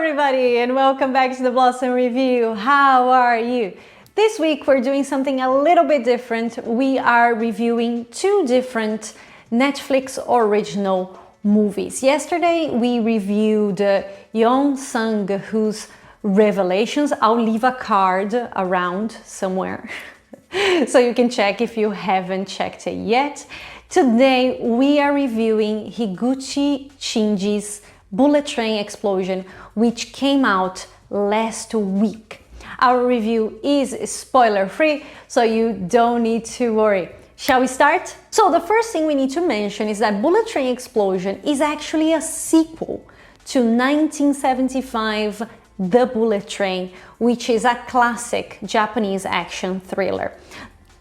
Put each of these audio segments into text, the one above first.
everybody, and welcome back to the Blossom Review. How are you? This week we're doing something a little bit different. We are reviewing two different Netflix original movies. Yesterday we reviewed Yeon Sang-woo's Revelations. I'll leave a card around somewhere so you can check if you haven't checked it yet. Today we are reviewing Higuchi Shinji's Bullet Train Explosion, which came out last week. Our review is spoiler-free, so you don't need to worry. Shall we start? So the first thing we need to mention is that Bullet Train Explosion is actually a sequel to 1975 The Bullet Train, which is a classic Japanese action thriller.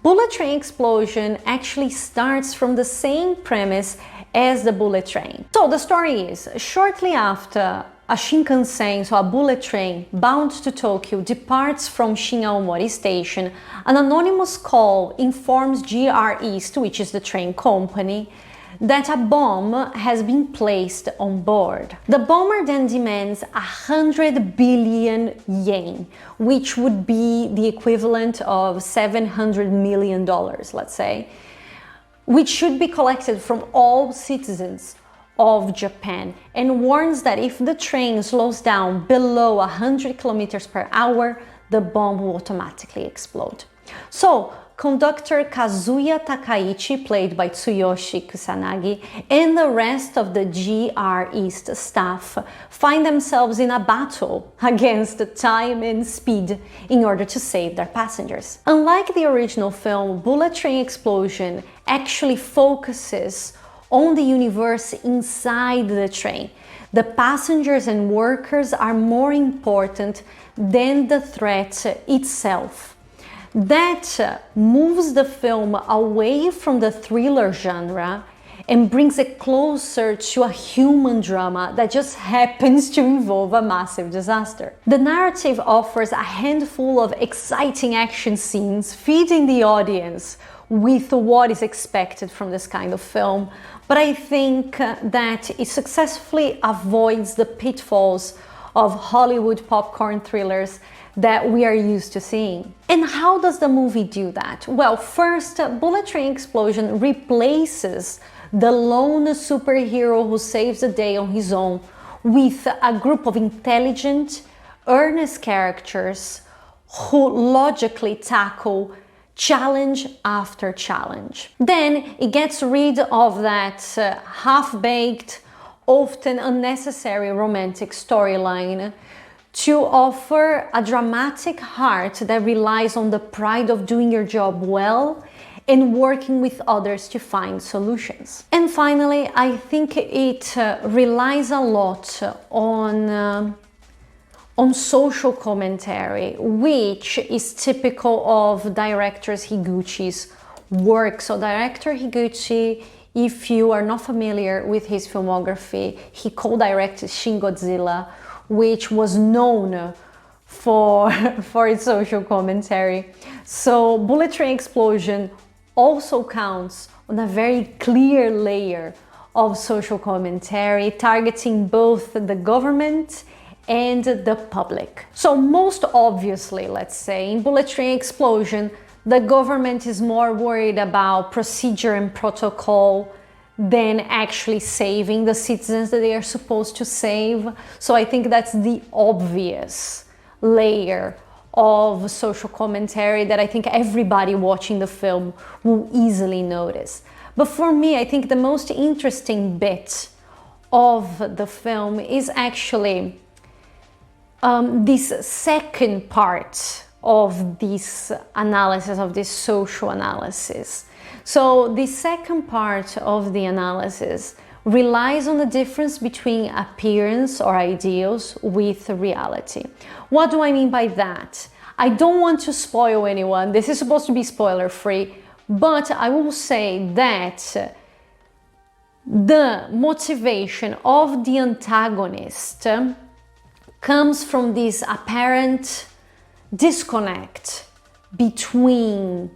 Bullet Train Explosion actually starts from the same premise as the bullet train. So the story is, shortly after a Shinkansen, so a bullet train bound to Tokyo, departs from Shin-Aomori station, an anonymous call informs GR East, which is the train company, that a bomb has been placed on board. The bomber then demands 100 billion yen, which would be the equivalent of $700 million, let's say, which should be collected from all citizens of Japan, and warns that if the train slows down below 100 kilometers per hour, the bomb will automatically explode. So, conductor Kazuya Takaichi, played by Tsuyoshi Kusanagi, and the rest of the GR East staff find themselves in a battle against time and speed in order to save their passengers. Unlike the original film, Bullet Train Explosion actually focuses on the universe inside the train. The passengers and workers are more important than the threat itself. That moves the film away from the thriller genre and brings it closer to a human drama that just happens to involve a massive disaster. The narrative offers a handful of exciting action scenes, feeding the audience with what is expected from this kind of film, but I think that it successfully avoids the pitfalls of Hollywood popcorn thrillers that we are used to seeing. And how does the movie do that? Well, first, Bullet Train Explosion replaces the lone superhero who saves the day on his own with a group of intelligent, earnest characters who logically tackle challenge after challenge. Then it gets rid of that half-baked, often unnecessary romantic storyline to offer a dramatic heart that relies on the pride of doing your job well and working with others to find solutions. And finally, I think it relies a lot on social commentary, which is typical of director Higuchi's work. So director Higuchi, if you are not familiar with his filmography, he co-directed Shin Godzilla, which was known for its social commentary. So Bullet Train Explosion also counts on a very clear layer of social commentary, targeting both the government and the public. So most obviously, let's say, in Bullet Train Explosion, the government is more worried about procedure and protocol than actually saving the citizens that they are supposed to save. So I think that's the obvious layer of social commentary that I think everybody watching the film will easily notice. But for me, I think the most interesting bit of the film is actually this second part of this analysis, of this social analysis. So the second part of the analysis relies on the difference between appearance or ideals with reality. What do I mean by that? I don't want to spoil anyone. This is supposed to be spoiler-free, but I will say that the motivation of the antagonist comes from this apparent disconnect between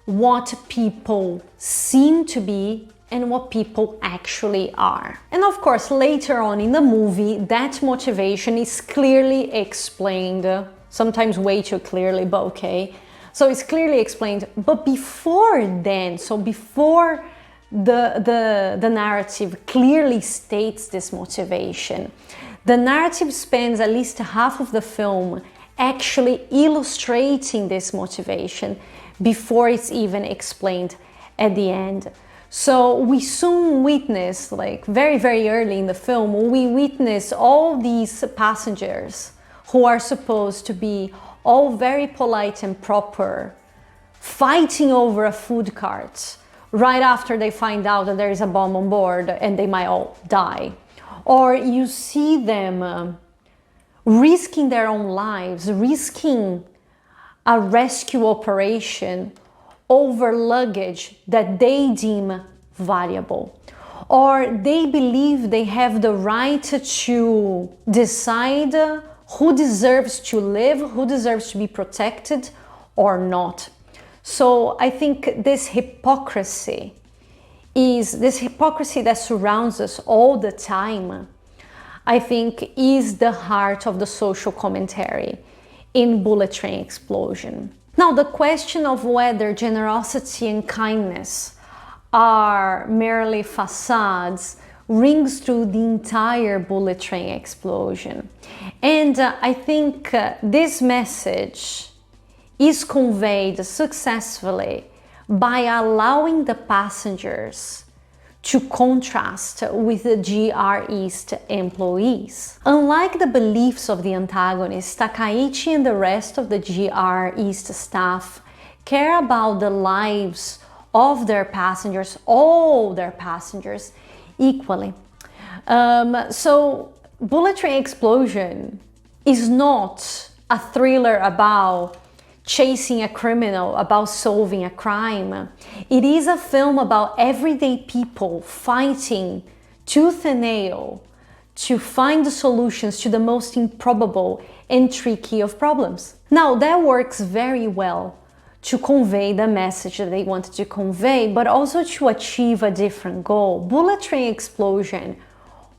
what people seem to be and what people actually are. And of course, later on in the movie, that motivation is clearly explained, sometimes way too clearly, but okay. So it's clearly explained, but before then, so before the narrative clearly states this motivation, the narrative spends at least half of the film actually illustrating this motivation before it's even explained at the end. So we soon witness, like very, very early in the film, we witness all these passengers who are supposed to be all very polite and proper, fighting over a food cart right after they find out that there is a bomb on board and they might all die. Or you see them risking their own lives, risking a rescue operation over luggage that they deem valuable. Or they believe they have the right to decide who deserves to live, who deserves to be protected or not. So I think this hypocrisy that surrounds us all the time, I think is the heart of the social commentary in Bullet Train Explosion. Now, the question of whether generosity and kindness are merely facades rings through the entire Bullet Train Explosion. And I think this message is conveyed successfully by allowing the passengers to contrast with the GR East employees. Unlike the beliefs of the antagonists, Takaichi and the rest of the GR East staff care about the lives of their passengers, all their passengers, equally. So Bullet Train Explosion is not a thriller about chasing a criminal, about solving a crime. It is a film about everyday people fighting tooth and nail to find the solutions to the most improbable and tricky of problems. Now, that works very well to convey the message that they wanted to convey, but also to achieve a different goal. Bullet Train Explosion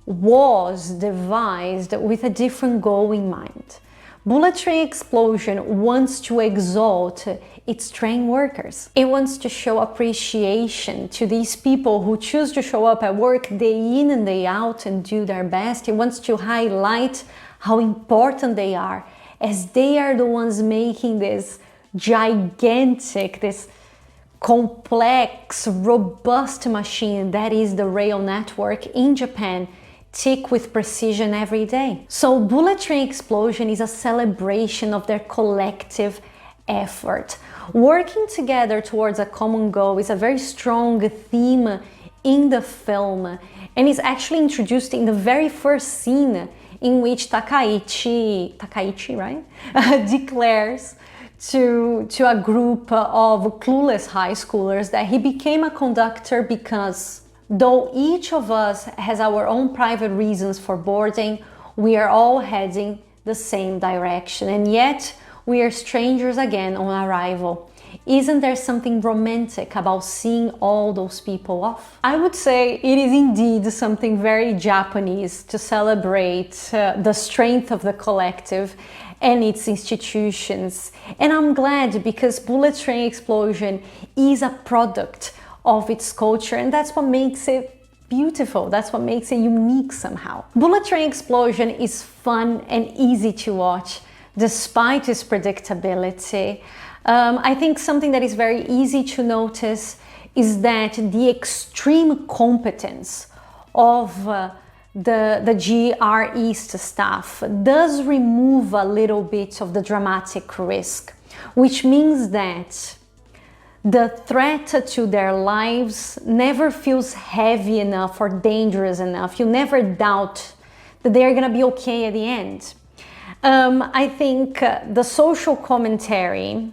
was devised with a different goal in mind. Bullet Train Explosion wants to exalt its train workers. It wants to show appreciation to these people who choose to show up at work day in and day out and do their best. It wants to highlight how important they are, as they are the ones making this gigantic, this complex, robust machine that is the rail network in Japan tick with precision every day. So Bullet Train Explosion is a celebration of their collective effort. Working together towards a common goal is a very strong theme in the film, and is actually introduced in the very first scene in which Takaichi, right? declares to a group of clueless high schoolers that he became a conductor because though each of us has our own private reasons for boarding, we are all heading the same direction, and yet we are strangers again on arrival. Isn't there something romantic about seeing all those people off? I would say it is indeed something very Japanese to celebrate the strength of the collective and its institutions. And I'm glad, because Bullet Train Explosion is a product of its culture, and that's what makes it beautiful. That's what makes it unique somehow. Bullet Train Explosion is fun and easy to watch despite its predictability. I think something that is very easy to notice is that the extreme competence of the GR East staff does remove a little bit of the dramatic risk, which means that the threat to their lives never feels heavy enough or dangerous enough. You never doubt that they're gonna be okay at the end. I think the social commentary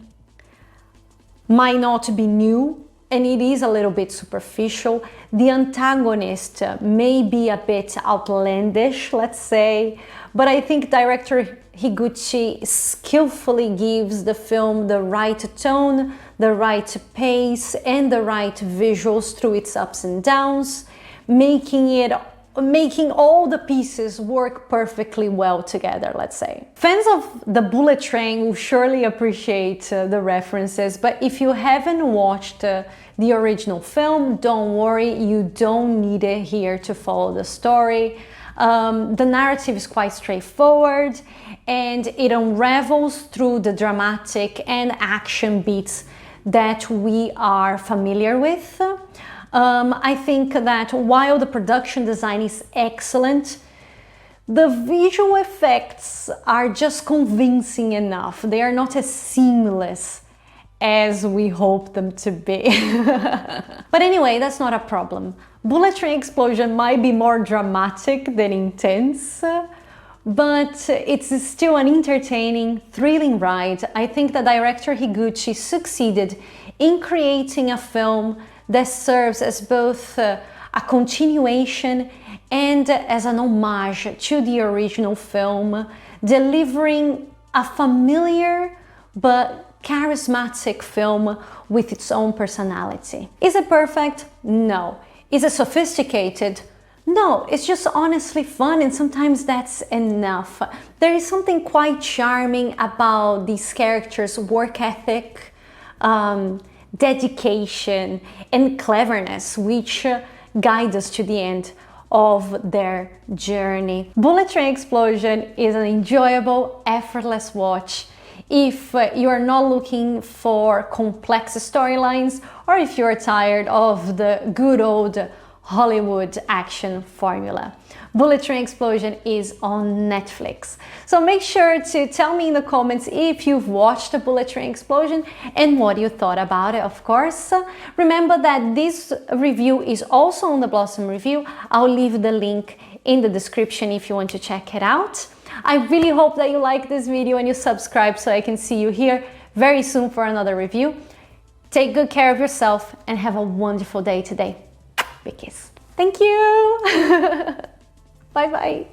might not be new, and it is a little bit superficial. The antagonist may be a bit outlandish, let's say, but I think director Higuchi skillfully gives the film the right tone, the right pace and the right visuals through its ups and downs, making all the pieces work perfectly well together, let's say. Fans of the bullet train will surely appreciate the references, but if you haven't watched the original film, don't worry, you don't need it here to follow the story. The narrative is quite straightforward and it unravels through the dramatic and action beats that we are familiar with. I think that while the production design is excellent, the visual effects are just convincing enough. They are not as seamless as we hope them to be. But anyway, that's not a problem. Bullet train explosion might be more dramatic than intense, but it's still an entertaining, thrilling ride. I think the director Higuchi succeeded in creating a film that serves as both a continuation and as an homage to the original film, delivering a familiar but charismatic film with its own personality. Is it perfect? No. Is it sophisticated? No, it's just honestly fun, and sometimes that's enough. There is something quite charming about these characters' work ethic, dedication and cleverness, which guide us to the end of their journey. Bullet Train Explosion is an enjoyable, effortless watch if you are not looking for complex storylines, or if you're tired of the good old Hollywood action formula. Bullet Train Explosion is on Netflix. So make sure to tell me in the comments if you've watched the Bullet Train Explosion and what you thought about it, of course. Remember that this review is also on the Blossom Review. I'll leave the link in the description if you want to check it out. I really hope that you like this video and you subscribe so I can see you here very soon for another review. Take good care of yourself and have a wonderful day today. Big kiss. Thank you. Bye bye.